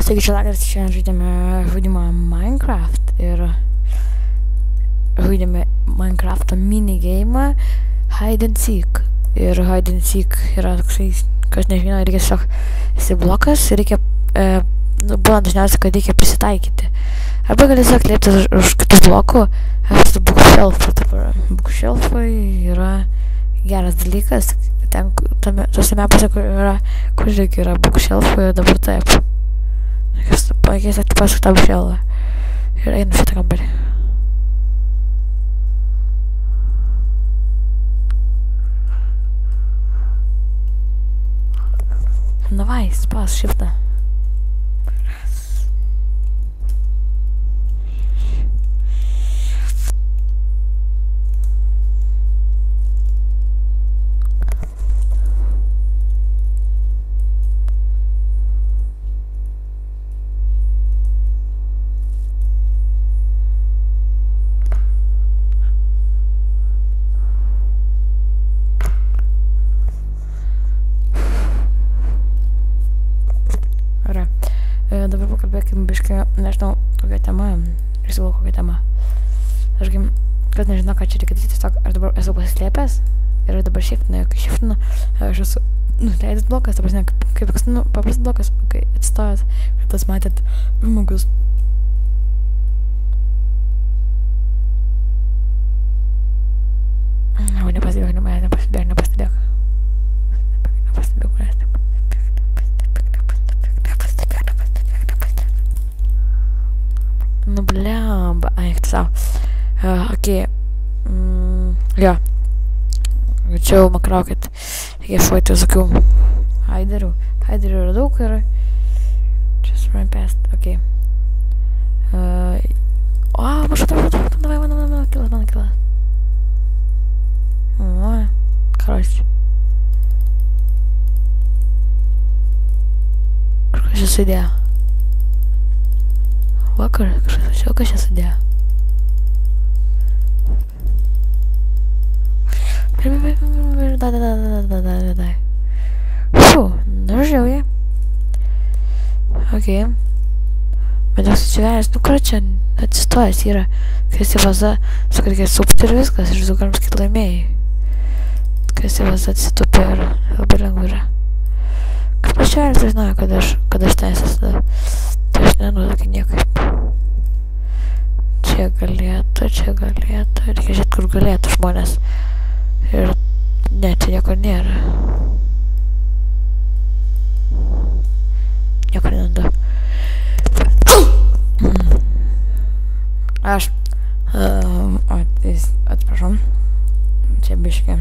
Taigi čia Lagras, šiandien žaidėme žaidimą Minecraft ir žaidėme Minecraft'o minigeimą Hide and Seek. Ir Hide and Seek yra toksai, kas nežino, reikia tiesiog esi blokas ir reikia, būna dažniausiai, kad reikia prisitaikyti. Arba gali tiesiog lieptis už kitų blokų. Aš esu bookshelfai yra geras dalykas. Ten, tose mapose, kur reikia yra bookshelfai, dabar taip. Reikės atipasuk tą bookshelfą. Ir einu šitą kambarį. Давай, спас, шифта. Dabar pakalbėkim biškai, nežinau, kokia tema, išsilau kokia tema. Tarkim, kad nežinau, ką čia reikia daryti, tiesiog aš dabar esu pasislėpęs ir dabar shiftinu, kai shiftinu, aš esu nuleidęs blokas, ta prasme, kaip toks, paprastas blokas, kai atsistojęs, kad tas matėt žmogus. Nepastebėk manęs. Nu blemba, eik sau. Okei. Jo. Čia jau makrau, kad reikia šuoti visokių haiderių. Haiderių yra daug ir just run past. Okei. Mašau, davai, mano kilas. Короче. Kažkas čia sudėjo. Vakar, kažkas čia sudėjo. Dai. Фу, нажил я. Окей. Bet aš atsiveręs, čia atsistojęs yra, kai esi vaza, sakau, reikia supti ir viskas, ir visų galim sakyti laimėjai. Kai esi vaza atsitupė ir labai lengva yra. Kaip aš čia žinoju, kad aš teisės tada, tai aš nenaudokiu niekaip. Čia galėtų, reikia žiūrėti, kur galėtų žmonės. Ir ne, čia nieko nėra. Nieko nedu. Aš atsiprašau, čia biškai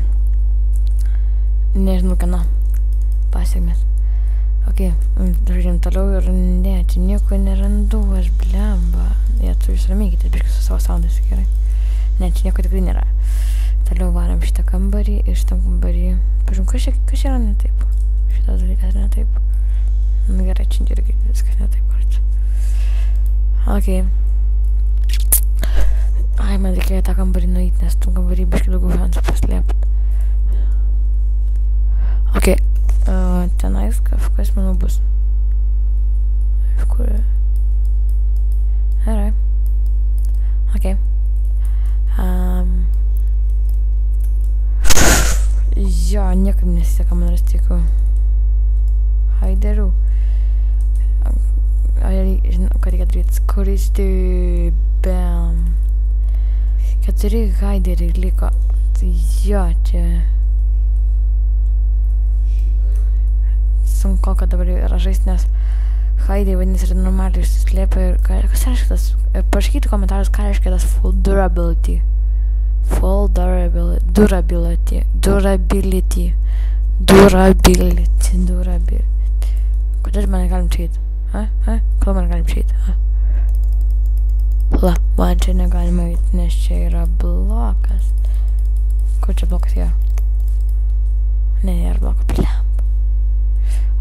nežinau kieno pasiekmės. Ok, žaidžiam toliau ir ne, čia nieko nerandu, aš blemba. Jie tu jūs ramykite biškai su savo soundais, gerai. Ne, čia nieko tikrai nėra. Toliau varam šitą kambarį ir šitam kambarį. Pažiūrėjom, kas yra ne taip. Šitas dalykas ne taip. Nu gerai, čia irgi viskas ne taip, korčiai. Ok. Ai, man reikėjo tą kambarį nueiti, nes tu kambarį biškai daugiau šansų paslėpti. Ok. Tenais kažkas, manau, bus. Kur? Gerai. Ok. Jo, niekam nesiseka man rasti tokių haiderių. Žinau, ką reikia daryti. Skuristi, bam. 4 haideriai liko. Tai jo, čia sunku, kad dabar yra žaisti, nes haideriai vadinasi yra normaliai išsislėpia ir kas reiškia tas? Parašykite komentarus, ką reiškia tas full durability. Full durability. Kodėl man negalim čia eiti? Kodėl man negalim čia eiti? Man čia negalima eiti, nes čia yra blokas. Kur čia blokas yra? Ne, nėra bloko, blemba.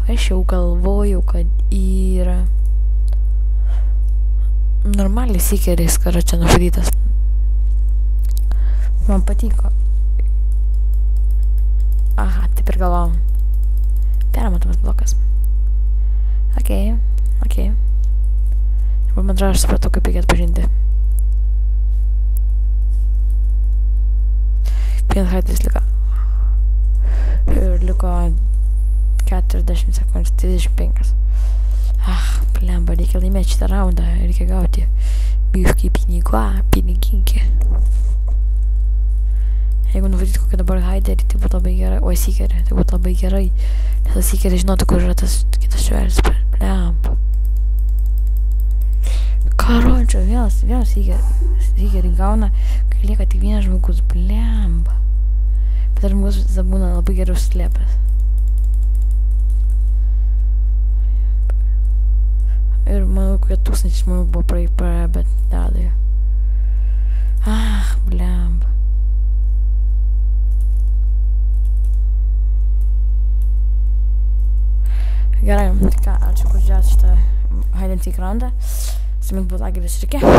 Aš jau galvoju, kad yra normaliai sykeriais, kad čia nužudytas. Man patiko. Aha, taip ir galvojom. Permatomas blokas. Okei. man atrodo, aš supratau, kaip reikia atpažinti. Vienas haidas liko. Ir liko 40 sekundės, 35. Blemba, reikia laimėti šitą raundą, reikia gauti biškį piniginkį. Jeigu nuvadyt kokią dabar haiderį, tai būtų labai gerai, o seekerį, tai būtų labai gerai. Nes seekerį žinotų, kur yra tas kitas žvėris, blemba. Karočią, vėl seekerį gauna, kai lieka tik vienas žmogus, blemba. Bet tas žmogus visada būna labai gerai užslėpęs. Ir manau, kokie 1000 žmonių buvo praėję, bet nedėjo. Blemba. Gerai, tai ką, ačiū, kad žiūrėjote šitą hide and seek raundą. Su jumis buvo Lageris ir iki.